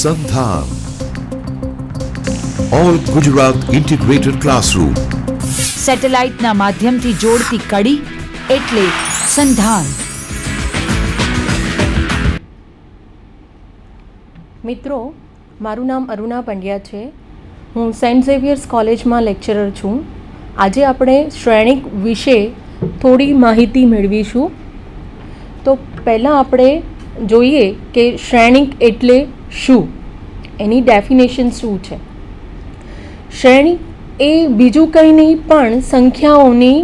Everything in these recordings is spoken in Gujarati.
સંધાન ઓલ ગુજરાત ઇન્ટિગ્રેટેડ ક્લાસરૂમ. સેટેલાઇટના માધ્યમથી જોડતી કડી એટલે સંધાન. મિત્રો, મારું નામ અરુણા પંડ્યા છે. હું સેન્ટ ઝેવિયર્સ કોલેજમાં લેક્ચરર છું. આજે આપણે શ્રેણિક વિશે થોડી માહિતી મેળવીશું. તો પહેલાં આપણે જોઈએ કે શ્રેણિક એટલે શું, એની ડેફિનેશન શું છે. શ્રેણિક એ બીજું કંઈ નહીં પણ સંખ્યાઓની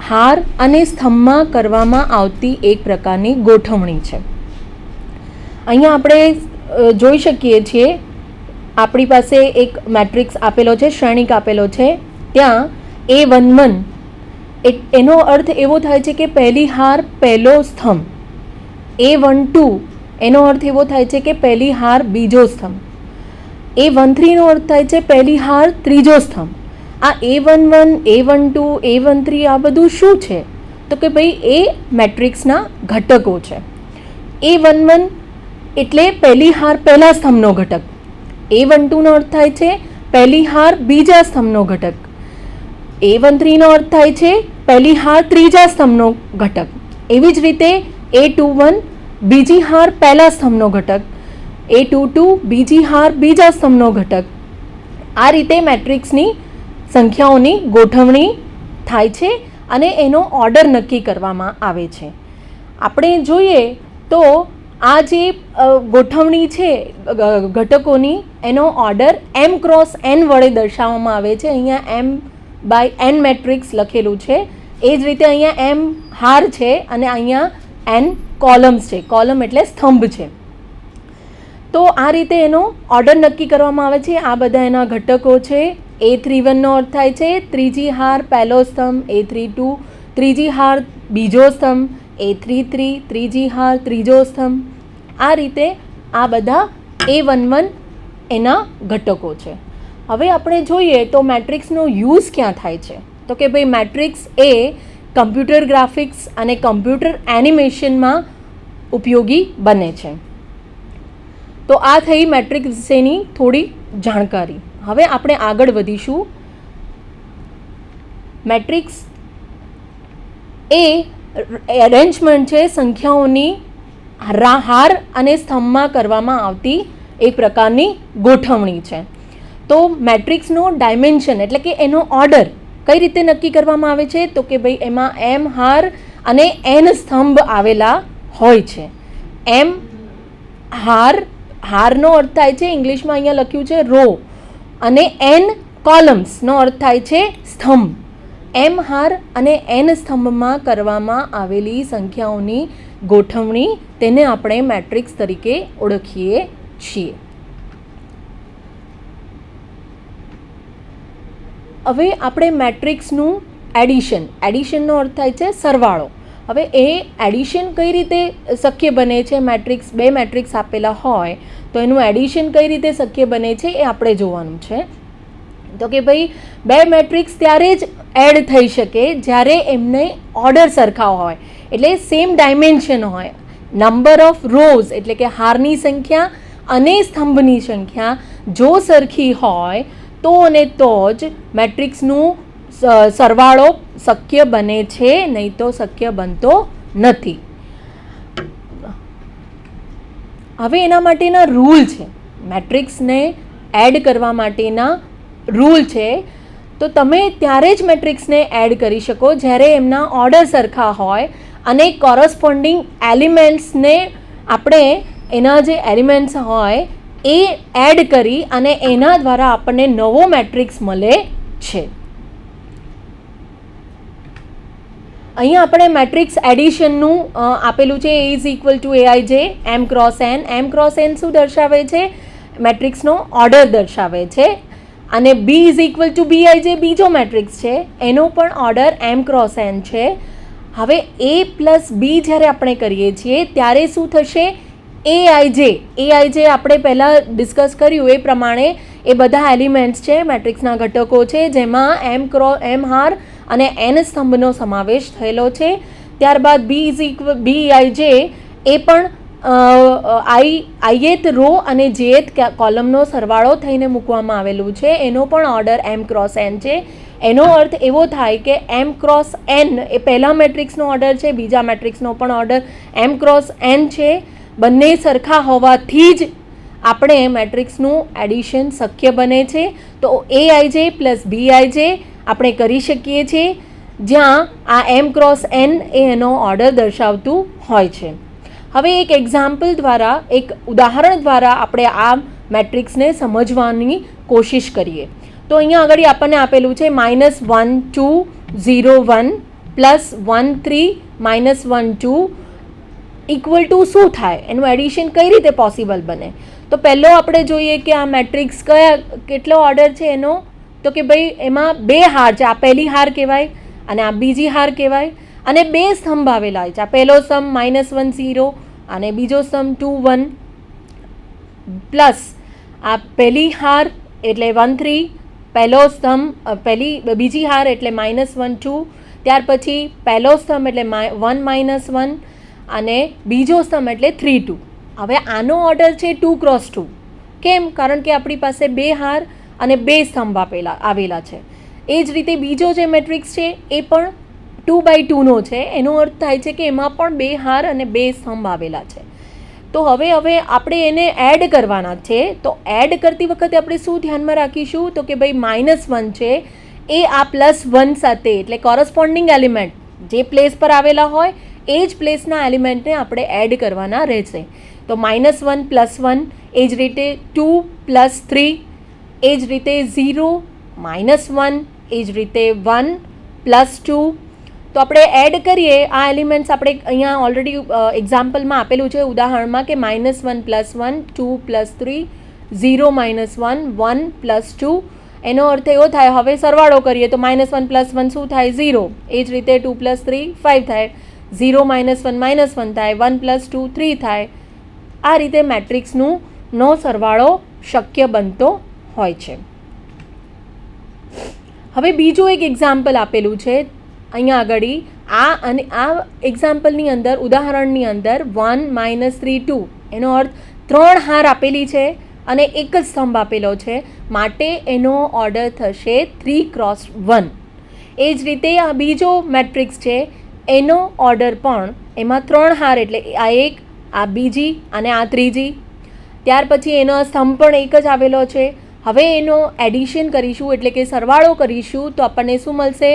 હાર અને સ્તંભમાં કરવામાં આવતી એક પ્રકારની ગોઠવણી છે. અહીંયા આપણે જોઈ શકીએ છીએ, આપણી પાસે એક મેટ્રિક્સ આપેલો છે, શ્રેણિક આપેલો છે. ત્યાં A11 એનો અર્થ એવો થાય છે કે પહેલી હાર પહેલો સ્તંભ. A12 એનો અર્થ એવો થાય છે કે પહેલી હાર બીજો સ્તંભ. A13 નો અર્થ થાય છે પહેલી હાર ત્રીજો સ્તંભ. આ A11, A12, A13 આ બધું શું છે તો કે ભાઈ એ મેટ્રિક્સના ઘટકો છે. A11 એટલે પહેલી હાર પહેલા સ્તંભનો ઘટક. A12 નો અર્થ થાય છે પહેલી હાર બીજા સ્તંભનો ઘટક. A13 નો અર્થ થાય છે પહેલી હાર ત્રીજા સ્તંભનો ઘટક. એવી જ રીતે A21 બીજી હાર પહેલા સ્તંભનો ઘટક. A22 બીજી હાર બીજા સ્તંભનો ઘટક. આ રીતે મેટ્રિક્સની સંખ્યાઓની ગોઠવણી થાય છે અને એનો ઓર્ડર નક્કી કરવામાં આવે છે. આપણે જોઈએ તો આ જે ગોઠવણી છે ઘટકોની, એનો ઓર્ડર m ક્રોસ n વડે દર્શાવવામાં આવે છે. અહીંયા m/n મેટ્રિક્સ લખેલું છે. એ જ રીતે અહીંયા m હાર છે અને અહીંયા n કોલમ્સ છે. કોલમ એટલે સ્તંભ છે. તો આ રીતે એનો ઓર્ડર નક્કી કરવામાં આવે છે. આ બધા એના ઘટકો છે. A31 નો અર્થ થાય છે ત્રીજી હાર પહેલો સ્તંભ. A32 ત્રીજી હાર બીજો સ્તંભ. A33 ત્રીજી હાર ત્રીજો સ્તંભ. આ રીતે આ બધા A11 એના ઘટકો છે. હવે આપણે જોઈએ તો મેટ્રિક્સનો યુઝ ક્યાં થાય છે તો કે ભાઈ મેટ્રિક્સ એ કમ્પ્યુટર ગ્રાફિક્સ અને કમ્પ્યુટર એનિમેશનમાં ઉપયોગી બને છે. તો આ થઈ મેટ્રિક્સ વિશેની થોડી જાણકારી. હવે આપણે આગળ વધીશું. મેટ્રિક્સ એ એરેન્જમેન્ટ છે સંખ્યાઓની હાર અને સ્તંભમાં કરવામાં આવતી એક પ્રકારની ગોઠવણી છે. તો મેટ્રિક્સનો ડાયમેન્શન એટલે કે એનો ઓર્ડર કઈ રીતે નક્કી કરવામાં આવે છે તો કે ભાઈ એમાં m હાર અને n સ્તંભ આવેલા હોય છે. m હારનો અર્થ થાય છે, ઇંગ્લિશમાં અહીંયા લખ્યું છે રો, અને n કોલમ્સનો અર્થ થાય છે સ્તંભ. m હાર અને n સ્તંભમાં કરવામાં આવેલી સંખ્યાઓની ગોઠવણી, તેને આપણે મેટ્રિક્સ તરીકે ઓળખીએ છીએ. હવે આપણે મેટ્રિક્સનું એડિશનનો અર્થ થાય છે સરવાળો. હવે એ એડિશન કઈ રીતે શક્ય બને છે, બે મેટ્રિક્સ આપેલા હોય તો એનું એડિશન કઈ રીતે શક્ય બને છે એ આપણે જોવાનું છે. તો કે ભાઈ બે મેટ્રિક્સ ત્યારે જ એડ થઈ શકે જ્યારે એમને ઓર્ડર સરખા હોય, એટલે સેમ ડાયમેન્શન હોય. નંબર ઓફ રોઝ એટલે કે હારની સંખ્યા અને સ્તંભની સંખ્યા જો સરખી હોય તો અને તો જ મેટ્રિક્સનું સરવાળો શક્ય બને છે, નહીં તો શક્ય બનતો નથી. હવે એના માટેના રૂલ છે, મેટ્રિક્સને એડ કરવા માટેના રૂલ છે. તો તમે ત્યારે જ મેટ્રિક્સને એડ કરી શકો જ્યારે એમના ઓર્ડર સરખા હોય અને કોરસ્પોન્ડિંગ એલિમેન્ટ્સને આપણે એના જે એલિમેન્ટ્સ હોય એ એડ કરી અને એના દ્વારા આપણને નવો મેટ્રિક્સ મળે છે. અહીંયા આપણે મેટ્રિક્સ એડિશનનું આપેલું છે. A is equal to Aij m cross n. m cross n શું દર્શાવે છે? મેટ્રિક્સનો ઓર્ડર દર્શાવે છે. અને B is equal to Bij બીજો મેટ્રિક્સ છે, એનો પણ ઓર્ડર m ક્રોસ n છે. હવે A પ્લસ B જ્યારે આપણે કરીએ છીએ ત્યારે શું થશે? Aij આપણે પહેલાં ડિસ્કસ કર્યું એ પ્રમાણે એ બધા એલિમેન્ટ્સ છે, મેટ્રિક્સના ઘટકો છે, જેમાં m હાર અને n સ્તંભનો સમાવેશ થયેલો છે. ત્યારબાદ Bij એ પણ આઈએથ રો અને જેથ કોલમનો સરવાળો થઈને મૂકવામાં આવેલું છે, એનો પણ ઓર્ડર m ક્રોસ n છે. એનો અર્થ એવો થાય કે m ક્રોસ n એ પહેલા મેટ્રિક્સનો ઓર્ડર છે, બીજા મેટ્રિક્સનો પણ ઓર્ડર m ક્રોસ n છે. બંને સરખા હોવાથી જ આપણે મેટ્રિક્સનું એડિશન શક્ય બને છે. તો aij પ્લસ bij આપણે કરી શકીએ છીએ, જ્યાં આ m ક્રોસ n એ એનો ઓર્ડર દર્શાવતું હોય છે. હવે એક એક્ઝામ્પલ દ્વારા, એક ઉદાહરણ દ્વારા આપણે આ મેટ્રિક્સને સમજવાની કોશિશ કરીએ. તો અહીંયા આગળ આપણને આપેલું છે -1 2 0 1 પ્લસ 1 3 -1 2 ઇક્વલ ટુ શું થાય, એનું એડિશન કઈ રીતે પોસિબલ બને. તો પહેલો આપણે જોઈએ કે આ મેટ્રિક્સ કેટલો ઓર્ડર છે એનો. તો કે ભાઈ એમાં બે હાર છે, આ પહેલી હાર કહેવાય અને આ બીજી હાર કહેવાય, અને બે સ્તંભ આવેલા છે. આ પહેલો સ્તંભ -1 0 અને બીજો સ્તંભ 2 1 પ્લસ આ પહેલી હાર એટલે 1 3, પહેલો સ્તંભ બીજી હાર એટલે -1 2, ત્યાર પછી પહેલો સ્તંભ એટલે 1 -1 અને બીજો સ્તંભ એટલે 3 2. હવે આનો ઓર્ડર છે 2 ક્રોસ 2. કેમ? કારણ કે આપણી પાસે બે હાર અને બે સ્તંભ આવેલા છે. એ જ રીતે બીજો જે મેટ્રિક્સ છે એ પણ 2x2નો છે. એનો અર્થ થાય છે કે એમાં પણ બે હાર અને બે સ્તંભ આવેલા છે. તો હવે આપણે એને એડ કરવાના છે. તો એડ કરતી વખતે આપણે શું ધ્યાનમાં રાખીશું? તો કે ભાઈ -1 છે એ આ +1 સાથે, એટલે કોરસ્પોન્ડિંગ એલિમેન્ટ જે પ્લેસ પર આવેલા હોય એ જ પ્લેસના એલિમેન્ટને આપણે એડ કરવાના રહેશે. તો -1 + 1, એ જ રીતે 2 + 3, એ જ રીતે 0 -1, એ જ રીતે 1 + 2. તો આપણે એડ કરીએ આ એલિમેન્ટ્સ. આપણે અહીંયા ઓલરેડી એક્ઝામ્પલમાં આપેલું છે, ઉદાહરણમાં, કે -1 + 1 2 + 3 0 -1 1 + 2. એનો અર્થ એવો થાય, હવે સરવાળો કરીએ તો -1 + 1 શું થાય? 0. એ જ રીતે 2 + 3 5 થાય, 0 -1 -1 થાય, 1 + 2 3 થાય. આ રીતે મેટ્રિક્સનો સરવાળો શક્ય બનતો હોય છે. હવે બીજું એક એક્ઝામ્પલ આપેલું છે અહીંયા આગળ. આ એક્ઝામ્પલની અંદર, ઉદાહરણની અંદર 1 -3 2, એનો અર્થ 3 હાર આપેલી છે અને એક જ સ્તંભ આપેલો છે, માટે એનો ઓર્ડર થશે 3 ક્રોસ 1. એ જ રીતે આ બીજો મેટ્રિક્સ છે, એનો ઓર્ડર પણ એમાં 3 હાર, એટલે આ એક, આ બીજી અને આ ત્રીજી. ત્યાર પછી એનો સ્તંભ પણ એક જ આવેલો છે. હવે એનો એડિશન કરીશું, એટલે કે સરવાળો કરીશું, તો આપણને શું મળશે?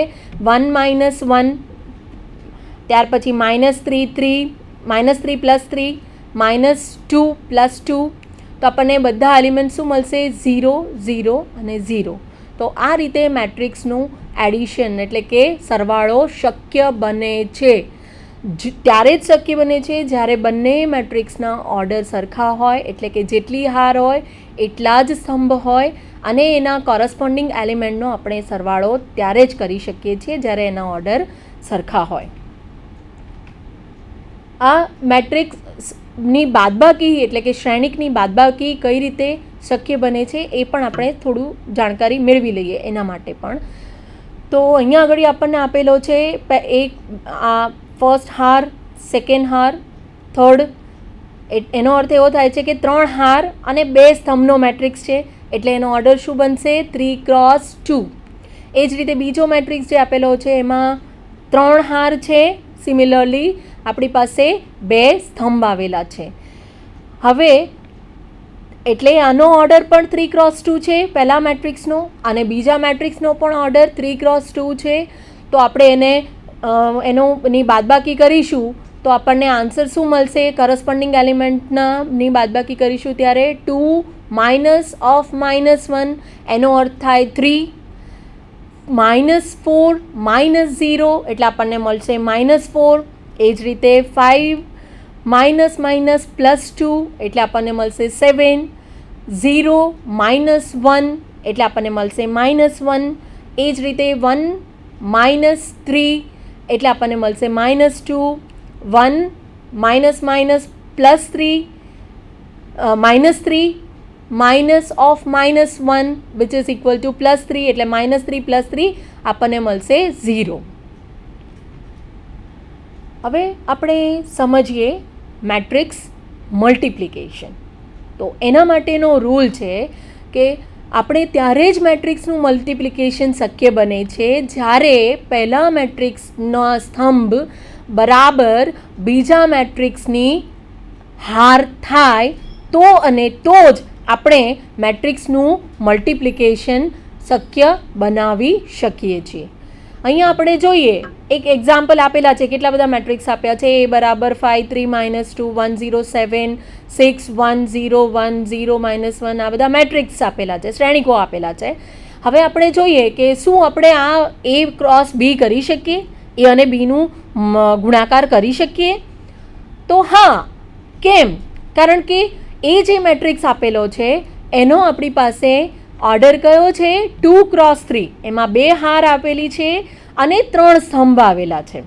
1 -1, ત્યાર પછી -3 3, -3 + 3, -2 + 2. તો આપણને બધા એલિમેન્ટ શું મળશે? 0 0 અને 0. તો આ રીતે મેટ્રિક્સનું એડિશન એટલે કે સરવાળો શક્ય બને છે. ત્યારે જ શક્ય બને છે જ્યારે બંને મેટ્રિક્સના ઓર્ડર સરખા હોય, એટલે કે જેટલી હાર હોય એટલા જ સ્તંભ હોય, અને એના કોરસ્પોન્ડિંગ એલિમેન્ટનો આપણે સરવાળો ત્યારે જ કરી શકીએ છીએ જ્યારે એના ઓર્ડર સરખા હોય. આ મેટ્રિક્સની બાદબાકી એટલે કે શ્રેણિકની બાદબાકી કઈ રીતે શક્ય બને છે એ પણ આપણે થોડું જાણકારી મેળવી લઈએ એના માટે પણ. તો અહીંયા આગળ આપણને આપેલો છે એક આ ફર્સ્ટ હાર, સેકન્ડ હાર, થર્ડ. એનો અર્થ એવો થાય છે કે 3 હાર અને 2 સ્તંભનો મેટ્રિક્સ છે, એટલે એનો ઓર્ડર શું બનશે? 3 ક્રોસ 2. એ જ રીતે બીજો મેટ્રિક્સ જે આપેલો છે એમાં 3 હાર છે, સિમિલરલી આપણી પાસે 2 સ્તંભ આવેલા છે. હવે એટલે આનો ઓર્ડર પણ 3 ક્રોસ 2 છે પહેલા મેટ્રિક્સનો, અને બીજા મેટ્રિક્સનો પણ ઓર્ડર 3 ક્રોસ 2 છે. તો આપણે એની બાદબાકી કરીશું તો આપણને આન્સર શું મળશે? કરસ્પોન્ડિંગ એલિમેન્ટની બાદબાકી કરીશું ત્યારે 2 -(-1), એનો અર્થ થાય 3, -4 -0 એટલે આપણને મળશે -4. એ જ રીતે 5 -(-+2) એટલે આપણને મળશે 7, 0 -1 એટલે આપણને મળશે -1. એ જ રીતે 1 -3 એટલે આપણને મળશે -2, 1 -(-3) -3 -(-1) which is equal to +3 એટલે -3 + 3 આપણને મળશે 0. હવે આપણે સમજીએ મેટ્રિક્સ મલ્ટિપ્લિકેશન. તો એના માટેનો રૂલ છે કે આપણે ત્યારે જ મેટ્રિક્સનું મલ્ટિપ્લિકેશન શક્ય બને છે જ્યારે પહેલા મેટ્રિક્સનો સ્તંભ બરાબર બીજા મેટ્રિક્સની હાર થાય તો અને તો જ આપણે મેટ્રિક્સનું મલ્ટિપ્લિકેશન શક્ય બનાવી શકીએ છીએ. અહીંયા આપણે જોઈએ એક એક્ઝામ્પલ આપેલા છે, કેટલા બધા મેટ્રિક્સ આપ્યા છે. A બરાબર 5 3 -2 1 0 7 6 1 0 1 0 -1 આ બધા મેટ્રિક્સ આપેલા છે, શ્રેણિકો આપેલા છે. હવે આપણે જોઈએ કે શું આપણે આ A ક્રોસ B કરી શકીએ, A અને Bનું ગુણાકાર કરી શકીએ? તો હા. કેમ? કારણ કે એ જે મેટ્રિક્સ આપેલો છે એનો આપણી પાસે ઓર્ડર કયો છે? 2 × 3. એમાં 2 હાર આપેલી છે અને 3 સ્તંભ આવેલા છે,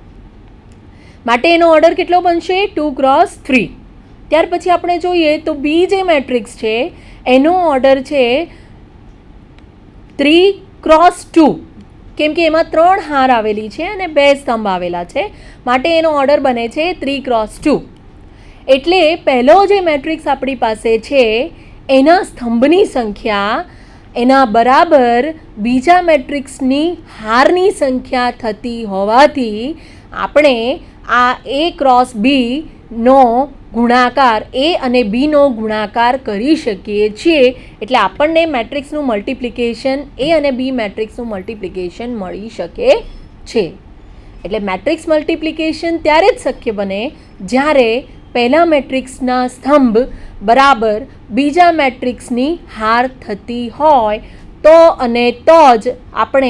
માટે એનો ઓર્ડર કેટલો બનશે? 2 × 3. ત્યાર પછી આપણે જોઈએ તો બી જે મેટ્રિક્સ છે એનો ઓર્ડર છે 3 × 2, કેમ કે એમાં 3 હાર આવેલી છે અને 2 સ્તંભ આવેલા છે, માટે એનો ઓર્ડર બને છે 3 × 2. એટલે પહેલો જે મેટ્રિક્સ આપણી પાસે છે એના સ્તંભની સંખ્યા એના બરાબર બીજા મેટ્રિક્સની હારની સંખ્યા થતી હોવાથી આપણે આ A × B નો ગુણાકાર, A અને B નો ગુણાકાર કરી શકીએ છીએ. એટલે આપણને મેટ્રિક્સનું મલ્ટિપ્લિકેશન, A અને B મેટ્રિક્સનું મલ્ટિપ્લિકેશન મળી શકે છે. એટલે મેટ્રિક્સ મલ્ટિપ્લિકેશન ત્યારે જ શક્ય બને જ્યારે પહેલા મેટ્રિક્સના સ્તંભ બરાબર બીજા મેટ્રિક્સની હાર થતી હોય તો અને તો જ આપણે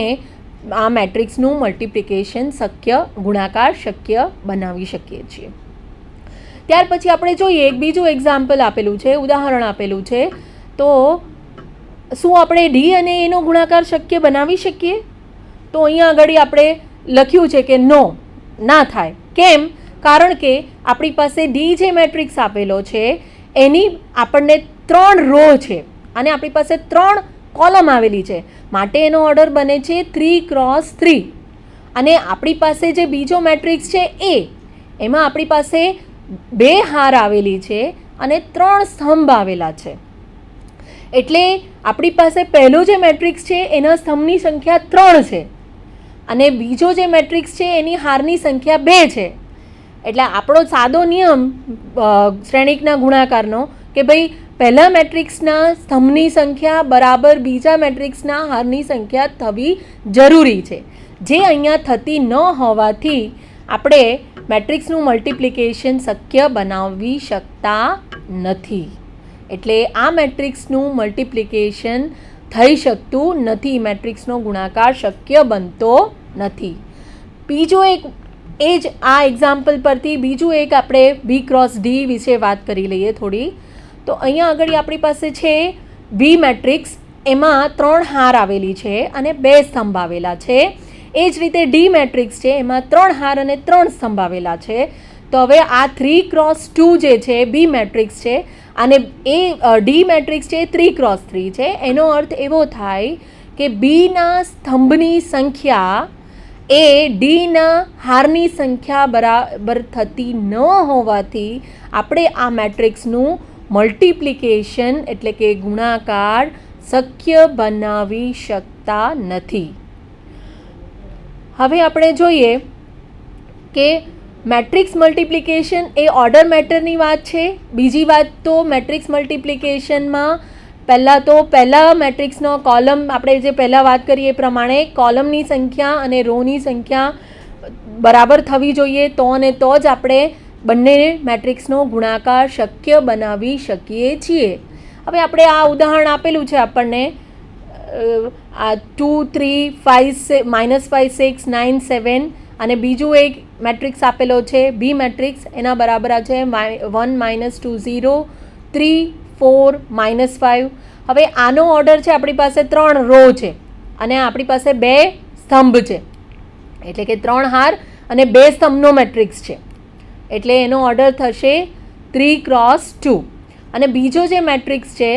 આ મેટ્રિક્સનું મલ્ટિપ્લિકેશન ગુણાકાર શક્ય બનાવી શકીએ છીએ. ત્યાર પછી આપણે જોઈએ એક બીજું એક્ઝામ્પલ આપેલું છે, ઉદાહરણ આપેલું છે. તો શું આપણે ડી અને એનો ગુણાકાર શક્ય બનાવી શકીએ? તો અહીંયા આગળ આપણે લખ્યું છે કે નો, ના થાય. કેમ? કારણ કે આપણી પાસે ડી જે મેટ્રિક્સ આપેલો છે એની આપણને 3 રો છે અને આપણી પાસે 3 કોલમ આવેલી છે, માટે એનો ઓર્ડર બને છે 3 × 3. અને આપણી પાસે જે બીજો મેટ્રિક્સ છે એ, એમાં આપણી પાસે 2 હાર આવેલી છે અને 3 સ્તંભ આવેલા છે. એટલે આપણી પાસે પહેલો જે મેટ્રિક્સ છે એના સ્તંભની સંખ્યા 3 છે અને બીજો જે મેટ્રિક્સ છે એની હારની સંખ્યા 2 છે. એટલે આપણો સાદો નિયમ શ્રેણિકના ગુણાકારનો કે ભાઈ પહેલા મેટ્રિક્સના સ્તંભની સંખ્યા બરાબર બીજા મેટ્રિક્સના હારની સંખ્યા થવી જરૂરી છે, જે અહીંયા થતી ન હોવાથી આપણે મેટ્રિક્સનું મલ્ટિપ્લિકેશન શક્ય બનાવી શકતા નથી. એટલે આ મેટ્રિક્સનું મલ્ટિપ્લિકેશન થઈ શકતું નથી, મેટ્રિક્સનો ગુણાકાર શક્ય બનતો નથી. બીજો એક એ જ આ એક્ઝામ્પલ પરથી બીજું એક આપણે B × D વિશે વાત કરી લઈએ થોડી. તો અહીંયા આગળ આપણી પાસે છે બી મેટ્રિક્સ, એમાં 3 હાર આવેલી છે અને 2 સ્તંભ આવેલા છે. એ જ રીતે ડી મેટ્રિક્સ છે, એમાં 3 હાર અને 3 સ્તંભ આવેલા છે. તો હવે આ 3 × 2 જે છે બી મેટ્રિક્સ છે અને એ ડી મેટ્રિક્સ છે 3 × 3 છે. એનો અર્થ એવો થાય કે બીના સ્તંભની સંખ્યા એ ડીના હારની સંખ્યા બરાબર થતી ન હોવાથી આપણે આ મેટ્રિક્સનું મલ્ટિપ્લિકેશન એટલે કે ગુણાકાર શક્ય બનાવી શકતા નથી. હવે આપણે જોઈએ કે મેટ્રિક્સ મલ્ટિપ્લિકેશન એ ઓર્ડર મેટરની વાત છે. બીજી વાત તો મેટ્રિક્સ મલ્ટિપ્લિકેશનમાં પહેલા મેટ્રિક્સનો કોલમ, આપણે જે પહેલાં વાત કરીએ એ પ્રમાણે કોલમની સંખ્યા અને રોની સંખ્યા બરાબર થવી જોઈએ, તો અને તો જ આપણે બંને મેટ્રિક્સનો ગુણાકાર શક્ય બનાવી શકીએ છીએ. હવે આપણે આ ઉદાહરણ આપેલું છે આપણને, આ 2 3 5 -5 6 9 7 અને બીજું એક મેટ્રિક્સ આપેલો છે બી મેટ્રિક્સ, એના બરાબર છે 1 -2 0 3 4 -5. હવે આનો ઓર્ડર છે, આપણી પાસે 3 રો છે અને આપણી પાસે 2 સ્તંભ છે, એટલે કે 3 હાર અને 2 સ્તંભનો મેટ્રિક્સ છે. એટલે એનો ઓર્ડર થશે 3 × 2. અને બીજો જે મેટ્રિક્સ છે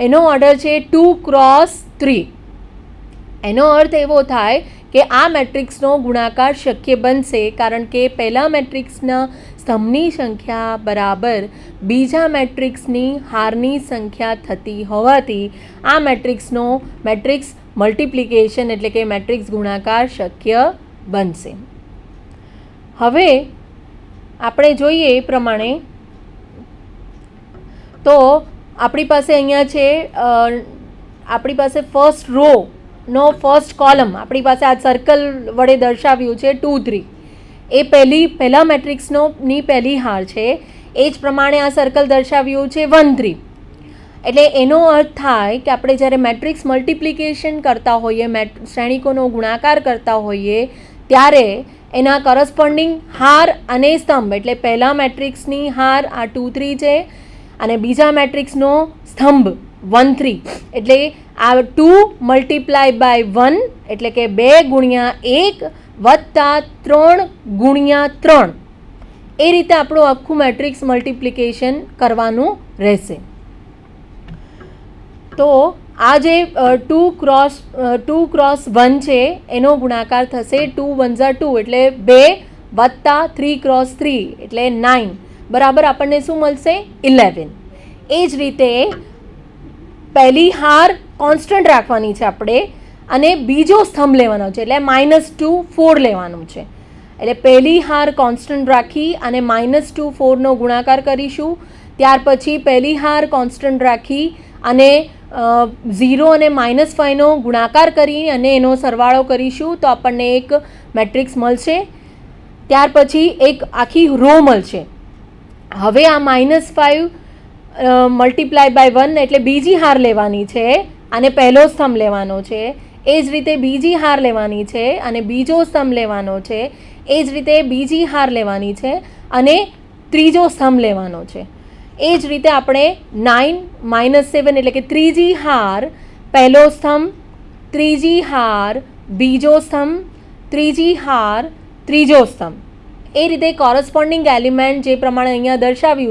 એનો ઓર્ડર છે 2 × 3. એનો અર્થ એવો થાય કે આ મેટ્રિક્સનો ગુણાકાર શક્ય બનશે, કારણ કે પહેલા મેટ્રિક્સના સ્તંભની સંખ્યા બરાબર બીજા મેટ્રિક્સની હારની સંખ્યા થતી હોવાથી આ મેટ્રિક્સ મલ્ટિપ્લિકેશન એટલે કે મેટ્રિક્સ ગુણાકાર શક્ય બનશે. હવે આપણે જોઈએ એ પ્રમાણે તો આપણી પાસે અહીંયા છે આપણી પાસે ફર્સ્ટ રોનો ફર્સ્ટ કોલમ આપણી પાસે આ સર્કલ વડે દર્શાવ્યું છે 2 3 એ પહેલા મેટ્રિક્સની પહેલી હાર છે. એ જ પ્રમાણે આ સર્કલ દર્શાવ્યું છે 1 3. એટલે એનો અર્થ થાય કે આપણે જ્યારે મેટ્રિક્સ મલ્ટિપ્લિકેશન કરતા હોઈએ શ્રેણિકોનો ગુણાકાર કરતા હોઈએ ત્યારે એના કરસ્પોન્ડિંગ હાર અને સ્તંભ એટલે પહેલા મેટ્રિક્સની હાર આ 2 3 છે અને બીજા મેટ્રિક્સનો સ્તંભ 1 3 એટલે આ 2 મલ્ટીપ્લાય બાય 1 એટલે કે 2 ગુણ્યા 1 વત્તા 3 ગુણ્યા 3 એ રીતે આપણું આખું મેટ્રિક્સ મલ્ટિપ્લિકેશન કરવાનું રહેશે. તો આ જે 2 ક્રોસ 1 છે એનો ગુણાકાર થશે 2 1 2 એટલે 2 વત્તા 3 ક્રોસ 3 એટલે 9 બરાબર આપણને શું મળશે 11. એ જ રીતે પહેલી હાર કોન્સ્ટન્ટ રાખવાની છે આપણે અને બીજો સ્તંભ લેવાનો છે એટલે -2 4 લેવાનું છે. એટલે પહેલી હાર કોન્સ્ટન્ટ રાખી અને -2 4નો ગુણાકાર કરીશું. ત્યાર પછી પહેલી હાર કોન્સ્ટન્ટ રાખી અને 0 અને -5નો ગુણાકાર કરી અને એનો સરવાળો કરીશું તો આપણને એક મેટ્રિક્સ મળશે. ત્યાર પછી એક આખી રો મળશે. હવે આ -5 મલ્ટીપ્લાય બાય 1 એટલે બીજી હાર લેવાની છે અને પહેલો સ્તંભ લેવાનો છે. એ જ રીતે બીજી હાર લેવાની છે અને બીજો સ્તંભ લેવાનો છે. એ જ રીતે બીજી હાર લેવાની છે અને ત્રીજો સ્તંભ લેવાનો છે. એ જ રીતે આપણે 9 -7 એટલે કે ત્રીજી હાર પહેલો સ્તંભ, ત્રીજી હાર બીજો સ્તંભ, ત્રીજી હાર ત્રીજો સ્તંભ એ રીતે કોરસ્પોન્ડિંગ એલિમેન્ટ જે પ્રમાણે અહીંયા દર્શાવ્યું